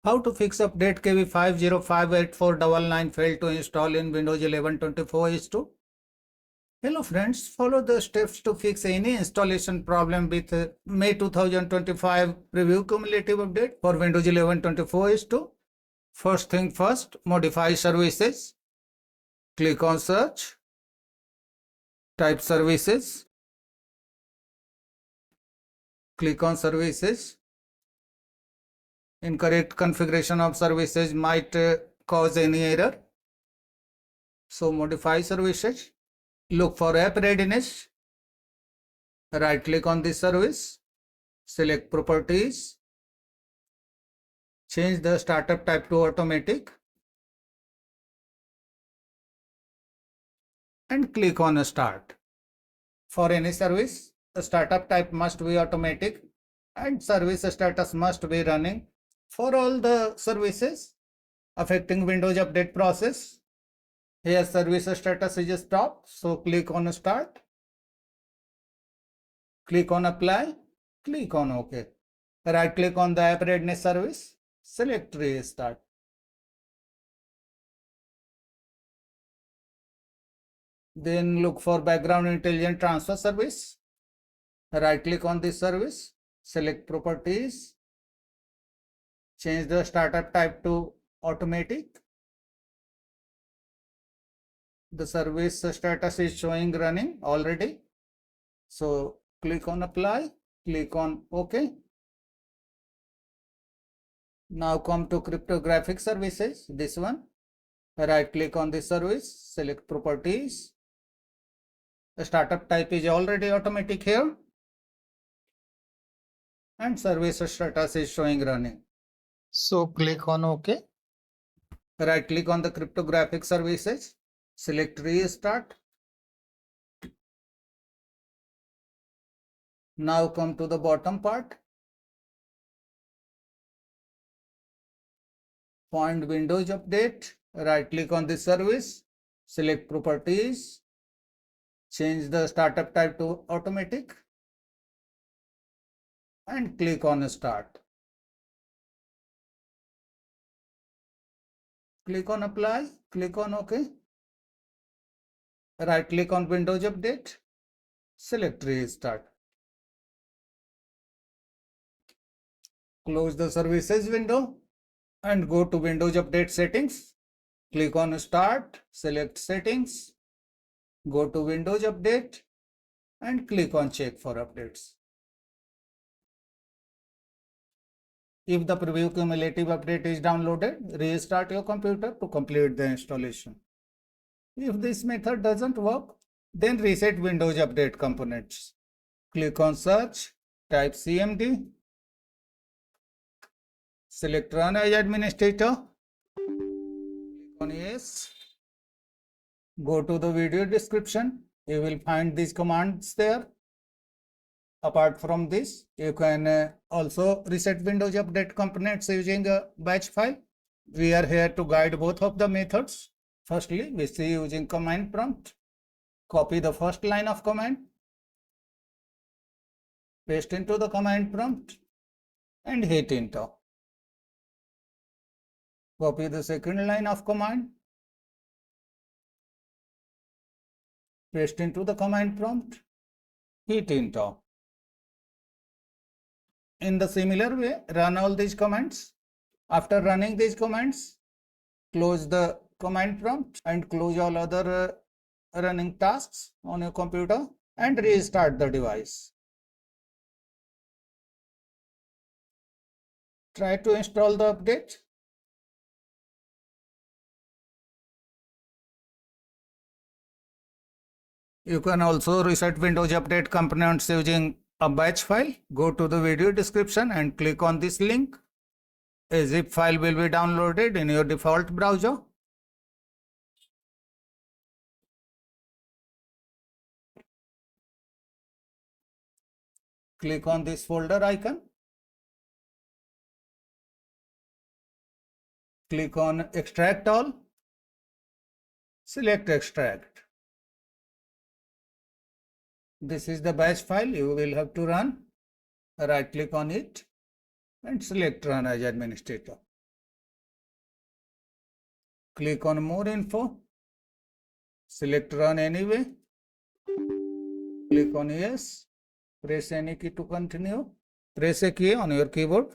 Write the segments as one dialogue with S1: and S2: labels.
S1: How to fix update KB5058499 failed to install in Windows 11 24/2. Hello friends, follow the steps to fix any installation problem with May 2025 preview cumulative update for Windows 11 24/2. First thing first, modify services. Click on search. Type services. Click on services. Incorrect configuration of services might cause any error. So modify services. Look for app readiness. Right click on this service. Select properties. Change the startup type to automatic. And click on start. For any service, the startup type must be automatic and service status must be running. For all the services affecting Windows update process, here service status is stopped, so click on start, click on apply, click on OK. Right click on the app readiness service, select restart. Then look for background intelligent transfer service. Right click on this service, select properties, change the startup type to automatic. The service status is showing running already. So click on apply, click on OK. Now come to cryptographic services, this one. Right click on this service, select properties. The startup type is already automatic here. And service status is showing running. So click on OK. Right click on the cryptographic services, select restart. Now come to the bottom part. Find Windows Update. Right click on this service, select properties, change the startup type to automatic and click on start. Click on apply, click on OK. Right click on Windows Update, select restart. Close the services window and go to Windows Update settings. Click on start, select settings, go to Windows Update and click on check for updates. If the preview cumulative update is downloaded, restart your computer to complete the installation. If this method doesn't work, then reset Windows Update components. Click on search, type cmd, select run as administrator, click on yes, go to the video description, you will find these commands there. Apart from this, you can also reset Windows Update components using a batch file. We are here to guide both of the methods. Firstly, we see using command prompt. Copy the first line of command, paste into the command prompt and hit enter. Copy the second line of command, paste into the command prompt, hit enter. In the similar way, run all these commands. After running these commands, close the command prompt and close all other running tasks on your computer and restart the device. Try to install the update. You can also reset Windows Update components using a batch file. Go to the video description and click on this link. A zip file will be downloaded in your default browser. Click on this folder icon. Click on extract all. Select extract. This is the batch file you will have to run. Right click on it and select run as administrator. Click on more info. Select run anyway. Click on yes. Press any key to continue. Press a key on your keyboard.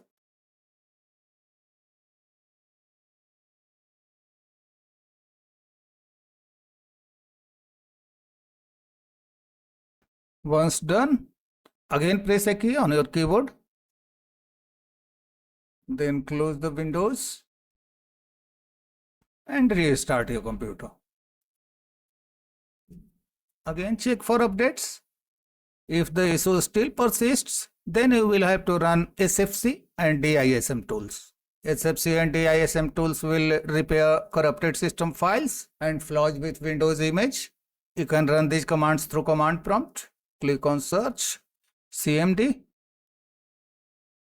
S1: Once done, again press a key on your keyboard. Then close the windows and restart your computer. Again check for updates. If the issue still persists, then you will have to run SFC and DISM tools. SFC and DISM tools will repair corrupted system files and flaws with Windows image. You can run these commands through command prompt. Click on search, CMD.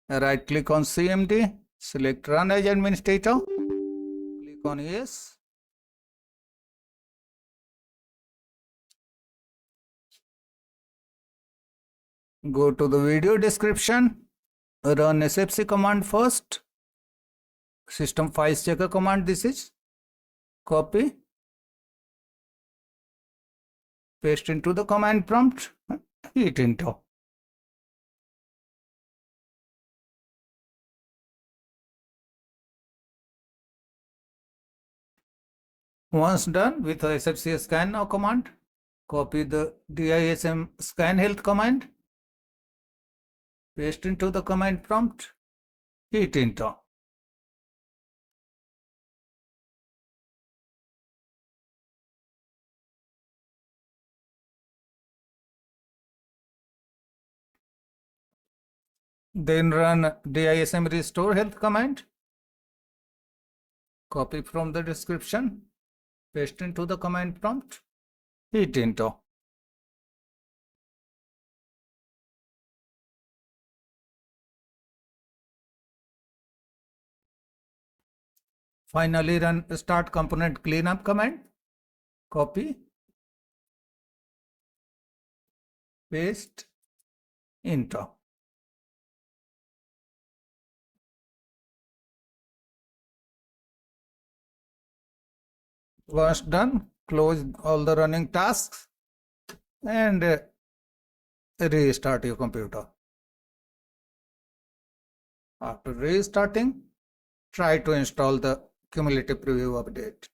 S1: Right click on CMD, select run as administrator. Click on yes. Go to the video description, run SFC command first. System files checker command this is. Copy. Paste into the command prompt. Hit enter. Once done with the SFC scannow command, copy the dism scanhealth command. Paste into the command prompt. Hit enter. Then run dism restorehealth command. Copy from the description. Paste into the command prompt. Hit enter. Finally run startcomponentcleanup command. Copy. Paste. Enter. Once done, close all the running tasks and restart your computer. After restarting, try to install the cumulative preview update.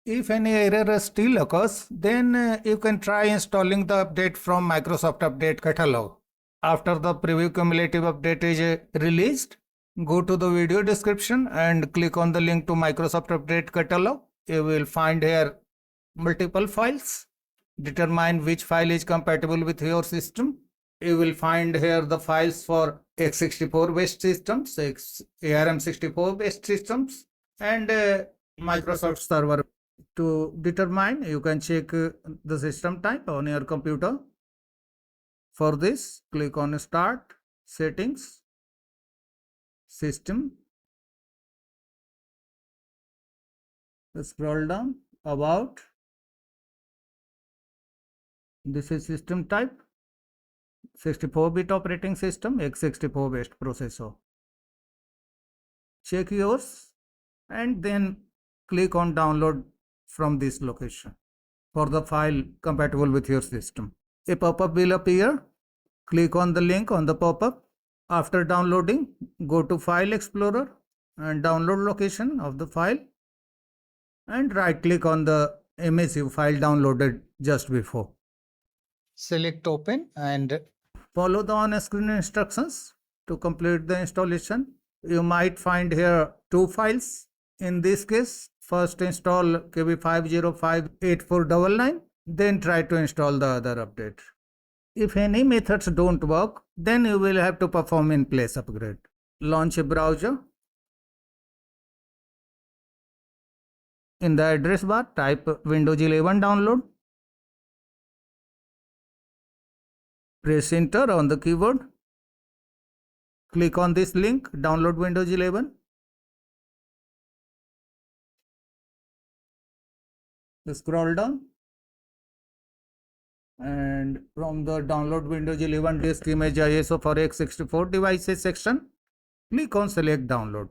S1: If any error still occurs, then you can try installing the update from Microsoft Update Catalog. After the preview cumulative update is released, go to the video description and click on the link to Microsoft Update Catalog. You will find here multiple files. Determine which file is compatible with your system. You will find here the files for x64 based systems, ARM64 based systems, and Microsoft Server. To determine, you can check the system type on your computer. For this, click on Start, Settings, System. Scroll down, About. This is system type, 64-bit operating system, x64 based processor. Check yours and then click on Download from this location for the file compatible with your system. A pop-up will appear. Click on the link on the pop-up. After downloading, go to File Explorer and download location of the file and right click on the image file downloaded just before. Select Open and follow the on-screen instructions to complete the installation. You might find here two files. In this case, first install KB5058499, then try to install the other update. If any methods don't work, then you will have to perform in place upgrade. Launch a browser. In the address bar, type Windows 11 download. Press enter on the keyboard. Click on this link, download Windows 11. Scroll down. And from the download Windows 11 disk image ISO for x64 devices section, click on select download.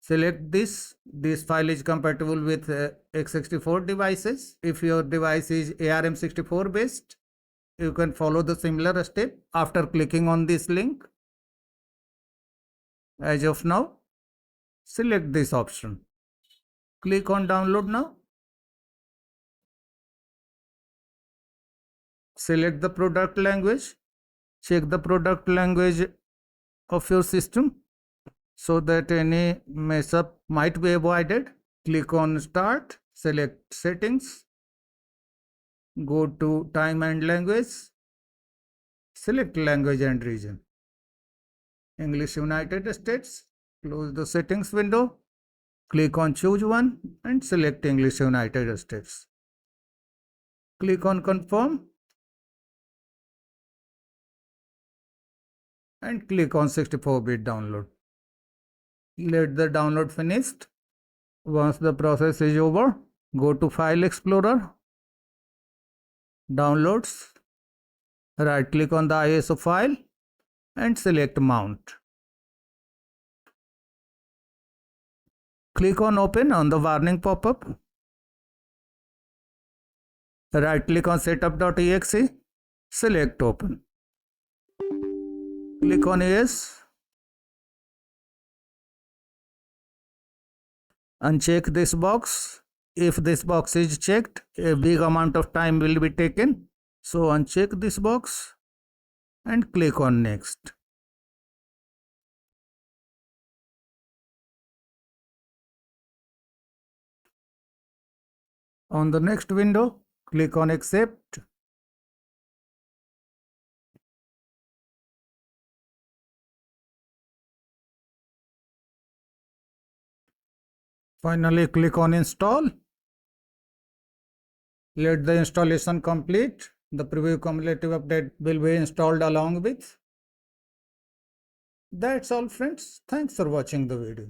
S1: Select this. This file is compatible with x64 devices. If your device is ARM64 based, you can follow the similar step after clicking on this link. As of now, select this option. Click on download now. Select the product language. Check the product language of your system so that any mess up might be avoided. Click on start. Select settings. Go to time and language. Select language and region. English United States. Close the settings window. Click on choose one and select English United States. Click on confirm and click on 64-bit download. Let the download finished. Once the process is over, go to File Explorer, Downloads, right click on the ISO file and select Mount. Click on Open on the warning pop-up. Right click on setup.exe, select Open. Click on Yes. Uncheck this box. If this box is checked, a big amount of time will be taken. So uncheck this box and click on Next. On the next window, click on Accept. Finally, click on Install. Let the installation complete. The preview cumulative update will be installed along with. That's all, friends. Thanks for watching the video.